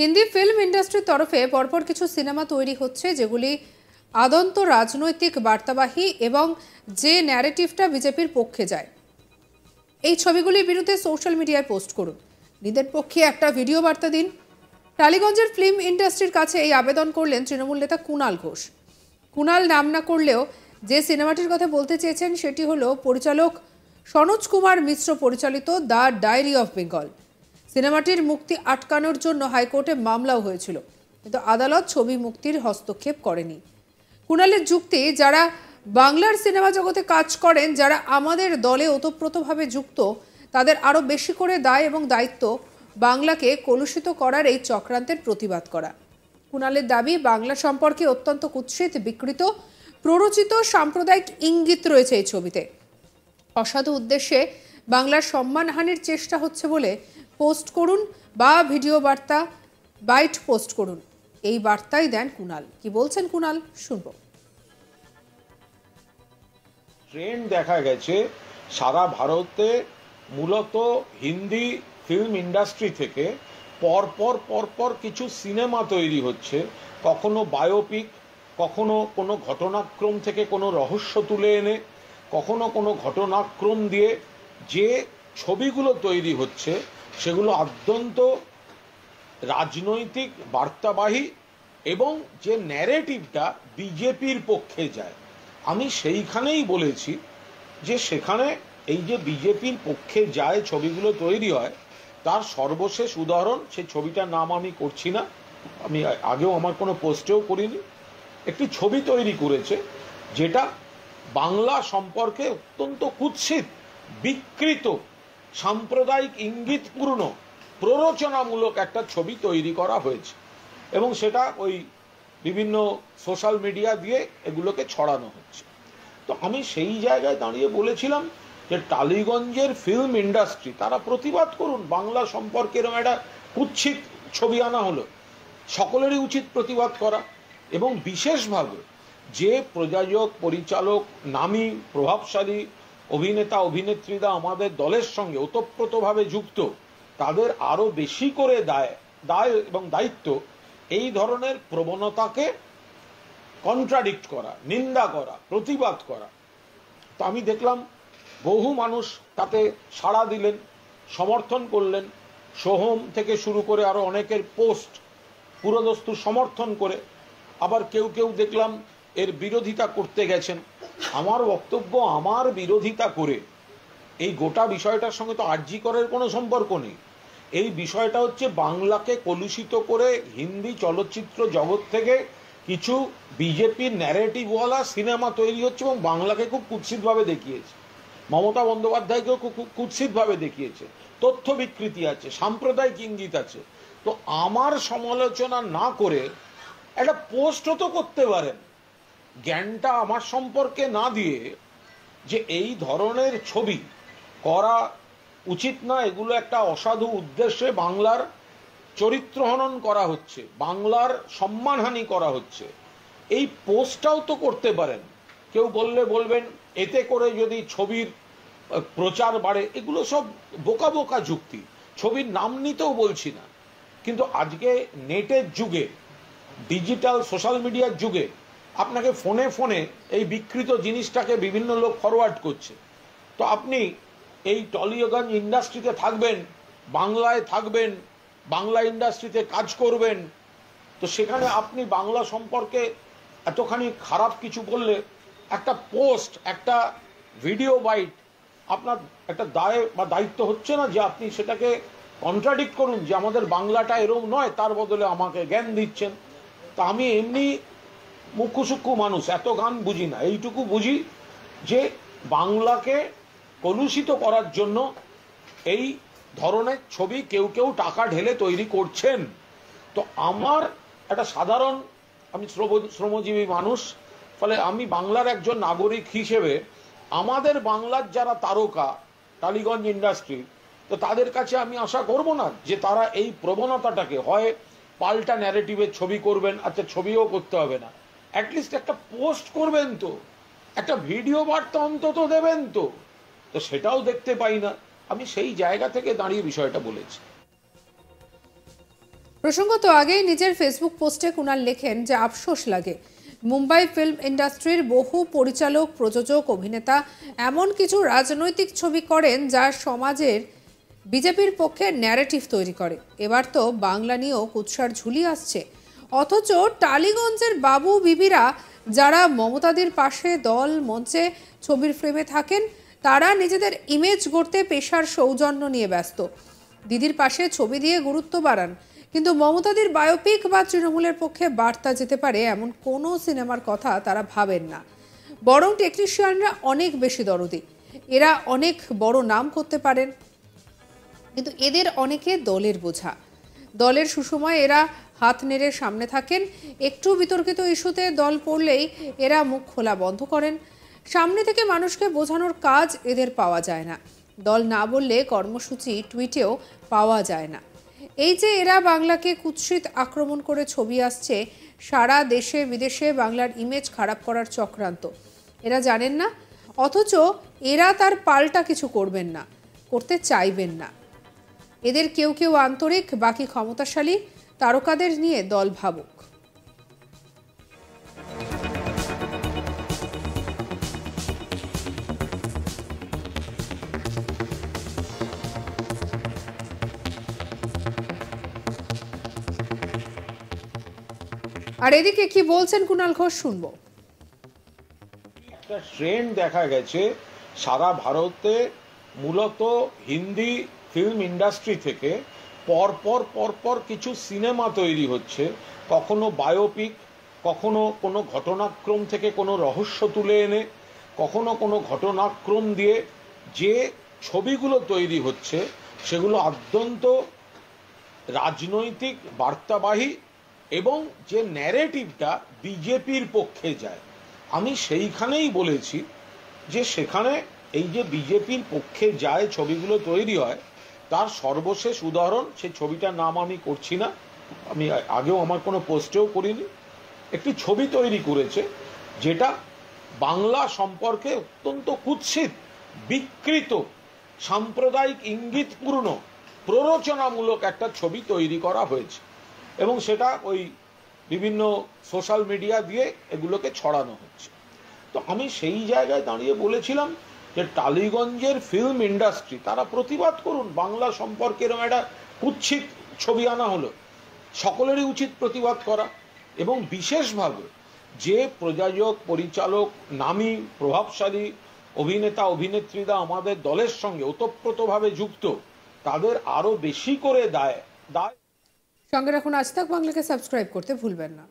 Hindi film ইন্ডাস্ট্রির তরফে পরপর কিছু সিনেমা তৈরি হচ্ছে যেগুলি আদন্ত রাজনৈতিক বার্তাবাহী এবং যে ন্যারেটিভটা বিজেপির পক্ষে যায়। এই ছবিগুলির বিরুদ্ধে সোশ্যাল মিডিয়ায় পোস্ট করুন, নিজের পক্ষে একটা ভিডিও বার্তা দিন। টালিগঞ্জের ফিল্ম ইন্ডাস্ট্রির কাছে এই আবেদন করলেন তৃণমূল নেতা কুণাল ঘোষ। কুণাল নাম না করলেও যে সিনেমাটির কথা বলতে চেয়েছেন সেটি হলো পরিচালক সনোজ কুমার মিশ্র পরিচালিত দ্য ডায়েরি অফ বেঙ্গল। সিনেমাটির মুক্তি আটকানোর জন্য হাইকোর্টে মামলাও হয়েছিল, কিন্তু আদালত ছবি মুক্তির হস্তক্ষেপ করেনি। কুণালের যুক্তি, যারা বাংলার সিনেমা জগতে কাজ করেন, যারা আমাদের দলে ওতপ্রোতভাবে যুক্ত, তাদের আরও বেশি করে দায় এবং দায়িত্ব বাংলাকে কলুষিত করার এই চক্রান্তের প্রতিবাদ করা। কুণালের দাবি, বাংলা সম্পর্কে অত্যন্ত কুৎসিত, বিকৃত, প্ররোচিত সাম্প্রদায়িক ইঙ্গিত রয়েছে এই ছবিতে। অসাধু উদ্দেশ্যে বাংলার সম্মানহানির চেষ্টা হচ্ছে বলে পোস্ট করুন বা ভিডিও বার্তা বাইট পোস্ট করুন। এই বার্তাই দেন কুণাল। কি বলছেন কুণাল, শুনব। ট্রেন্ড দেখা গেছে সারা ভারতে মূলত হিন্দি ফিল্ম ইন্ডাস্ট্রি থেকে পরপর কিছু সিনেমা তৈরি হচ্ছে, কখনো বায়োপিক, কখনো কোনো ঘটনাক্রম থেকে কোনো রহস্য তুলে এনে, কখনো কোনো ঘটনাক্রম দিয়ে যে ছবিগুলো তৈরি হচ্ছে সেগুলো অত্যন্ত রাজনৈতিক বার্তাবাহী এবং যে ন্যারেটিভটা বিজেপির পক্ষে যায়। আমি সেইখানেই বলেছি যে সেখানে এই যে বিজেপির পক্ষে যায় ছবিগুলো তৈরি হয়, তার সর্বশেষ উদাহরণ, সেই ছবিটার নাম আমি করছি না, আমি আগেও আমার কোনো পোস্টেও করিনি, একটি ছবি তৈরি করেছে যেটা বাংলা সম্পর্কে অত্যন্ত কুৎসিত, বিকৃত, সাম্প্রদায়িক ইঙ্গিতপূর্ণ, প্ররোচনামূলক একটা ছবি তৈরি করা হয়েছে এবং সেটা ওই বিভিন্ন সোশ্যাল মিডিয়া দিয়ে এগুলোকে ছড়ানো হচ্ছে। তো আমি সেই জায়গায় দাঁড়িয়ে বলেছিলাম যে টালিগঞ্জের ফিল্ম ইন্ডাস্ট্রি তারা প্রতিবাদ করুন, বাংলা সম্পর্কে এরকম একটা কুৎসিত ছবি আনা হলো, সকলেরই উচিত প্রতিবাদ করা। এবং বিশেষভাবে যে প্রযোজক, পরিচালক, নামী প্রভাবশালী অভিনেতা অভিনেত্রীরা আমাদের দলের সঙ্গে ওতপ্রোতভাবে যুক্ত, তাদের আরো বেশি করে দায় এবং দায়িত্ব এই ধরনের প্রবণতাকে কন্ট্রাডিক্ট করা, নিন্দা করা, প্রতিবাদ করা। তো আমি দেখলাম বহু মানুষ তাতে সাড়া দিলেন, সমর্থন করলেন। সোহম থেকে শুরু করে আরো অনেকের পোস্ট পুরোদস্তুর সমর্থন করে, আবার কেউ দেখলাম এর বিরোধিতা করতে গেছেন। আমার বক্তব্য, আমার বিরোধিতা করে এই গোটা বিষয়টার সঙ্গে তো আরজি করার কোনো সম্পর্ক নেই। এই বিষয়টা হচ্ছে বাংলাকে কলুষিত করে হিন্দি চলচ্চিত্র জগৎ থেকে কিছু বিজেপির ন্যারেটিভওয়ালা সিনেমা তৈরি হচ্ছে এবং বাংলাকে খুব কুৎসিতভাবে দেখিয়েছে। মমতা বন্দ্যোপাধ্যায়কেও খুব কুৎসিতভাবে দেখিয়েছে। তথ্য বিকৃতি আছে, সাম্প্রদায়িক ইঙ্গিত আছে। তো আমার সমালোচনা না করে একটা পোস্টও তো করতে পারেন, জ্ঞানটা আমার সম্পর্কে না দিয়ে যে এই ধরনের ছবি করা উচিত না, এগুলো একটা অসাধু উদ্দেশ্যে বাংলার চরিত্র হনন করা হচ্ছে, বাংলার সম্মানহানি করা হচ্ছে, এই পোস্টটাও তো করতে পারেন। কেউ বলবেন এতে করে যদি ছবির প্রচার বাড়ে, এগুলো সব বোকা যুক্তি। ছবির নাম নিতেও বলছি না, কিন্তু আজকে নেটের যুগে, ডিজিটাল সোশ্যাল মিডিয়ার যুগে আপনাকে ফোনে এই বিকৃত জিনিসটাকে বিভিন্ন লোক ফরওয়ার্ড করছে। তো আপনি এই টলিগঞ্জ ইন্ডাস্ট্রিতে থাকবেন, বাংলায় থাকবেন, বাংলা ইন্ডাস্ট্রিতে কাজ করবেন, তো সেখানে আপনি বাংলা সম্পর্কে এতখানি খারাপ কিছু বললে একটা পোস্ট, একটা ভিডিও বাইট, আপনার একটা দায় বা দায়িত্ব হচ্ছে না যে আপনি সেটাকে কন্ট্রাডিক্ট করুন যে আমাদের বাংলাটা এরকম নয়, তার বদলে আমাকে জ্ঞান দিচ্ছেন। তা আমি এমনি মুখ্যসূক্ষ্ম মানুষ, এত গান বুঝি না, এইটুকু বুঝি যে বাংলাকে কলুষিত করার জন্য এই ধরনের ছবি কেউ টাকা ঢেলে তৈরি করছেন। তো আমার একটা সাধারণ, আমি শ্রমজীবী মানুষ, ফলে আমি বাংলার একজন নাগরিক হিসেবে আমাদের বাংলার যারা তারকা টালিগঞ্জ ইন্ডাস্ট্রি, তো তাদের কাছে আমি আশা করব না যে তারা এই প্রবণতাটাকে হয় পাল্টা ন্যারেটিভের ছবি করবেন, আচ্ছা ছবিও করতে হবে না, অ্যাটলিস্ট একটা পোস্ট করবেন, তো একটা ভিডিও বার্তা অন্তত দেবেন, তো সেটাও দেখতে পাই না। আমি সেই জায়গা থেকে দাঁড়িয়ে বিষয়টা বলেছি। প্রসঙ্গত আগেই নিজের ফেসবুক পোস্টে কুণাল লেখেন যে আফসোস লাগে, মুম্বাই ফিল্ম ইন্ডাস্ট্রির বহু পরিচালক, প্রযোজক, অভিনেতা এমন কিছু রাজনৈতিক ছবি করেন যা সমাজের বিজেপির পক্ষে ন্যারেটিভ তৈরি করে। এবার তো বাংলা নিয়েও কুৎসার ঝুলি আসছে, অথচ টালিগঞ্জের বাবু বিবিরা যারা মমতাদির পাশে দল মঞ্চে ছবির ফ্রেমে থাকেন, তারা নিজেদের ইমেজ গড়তে পেশার সৌজন্য নিয়ে ব্যস্ত। দিদির পাশে ছবি দিয়ে গুরুত্ব বাড়ান, কিন্তু মমতাদির বায়োপিক বা তৃণমূলের পক্ষে বার্তা যেতে পারে এমন কোনো সিনেমার কথা তারা ভাবেন না। বরং টেকনিশিয়ানরা অনেক বেশি দরদি, এরা অনেক বড় নাম করতে পারেন, কিন্তু এদের অনেকে দলের বোঝা। দলের সুসময় এরা হাত নেড়ে সামনে থাকেন, একটু বিতর্কিত ইস্যুতে দল পড়লেই এরা মুখ খোলা বন্ধ করেন। সামনে থেকে মানুষকে বোঝানোর কাজ এদের পাওয়া যায় না। দল না বললে কর্মসূচি টুইটেও পাওয়া যায় না। এই যে এরা বাংলাকে কুৎসিত আক্রমণ করে ছবি আসছে, সারা দেশে বিদেশে বাংলার ইমেজ খারাপ করার চক্রান্ত, এরা জানেন না, অথচ এরা তার পাল্টা কিছু করবেন না, করতে চাইবেন না। এদের কেউ কেউ আন্তরিক, বাকি ক্ষমতাশালী তারকাদের নিয়ে দল ভাবুক। আর এদিকে কি বলছেন কুণাল ঘোষ, শুনবো। একটা ট্রেন্ড দেখা গেছে সারা ভারতে, মূলত হিন্দি ফিল্ম ইন্ডাস্ট্রি থেকে পরপর কিছু সিনেমা তৈরি হচ্ছে, কখনো বায়োপিক, কখনো কোনো ঘটনাক্রম থেকে কোনো রহস্য তুলে এনে, কখনো কোনো ঘটনাক্রম দিয়ে যে ছবিগুলো তৈরি হচ্ছে সেগুলো অত্যন্ত রাজনৈতিক বার্তাবাহী এবং যে ন্যারেটিভটা বিজেপির পক্ষে যায়। আমি সেইখানেই বলেছি যে সেখানে এই যে বিজেপির পক্ষে যায় ছবিগুলো তৈরি হয়, তার সর্বশেষ উদাহরণ, সেই ছবিটার নাম আমি করছি না, আমি আগেও আমার কোনো পোস্টেও করিনি, একটি ছবি তৈরি করেছে যেটা বাংলা সম্পর্কে অত্যন্ত কুৎসিত, বিকৃত, সাম্প্রদায়িক ইঙ্গিতপূর্ণ, প্ররোচনামূলক একটা ছবি তৈরি করা হয়েছে এবং সেটা ওই বিভিন্ন সোশ্যাল মিডিয়া দিয়ে এগুলোকে ছড়ানো হচ্ছে। তো আমি সেই জায়গায় দাঁড়িয়ে বলেছিলাম যে টালিগঞ্জের ফিল্ম ইন্ডাস্ট্রি তারা প্রতিবাদ করুন, বাংলা সম্পর্কে এরকম একটা কুৎসিত ছবি আনা হলো, সকলেরই উচিত প্রতিবাদ করা। এবং বিশেষভাবে যে প্রযোজক, পরিচালক, নামী প্রভাবশালী অভিনেতা অভিনেত্রীরা আমাদের দলের সঙ্গে ওতপ্রোতভাবে যুক্ত, তাদের আরো বেশি করে দায়। সঙ্গে রাখুন আজ তাক বাংলাকে, সাবস্ক্রাইব করতে ভুলবেন না।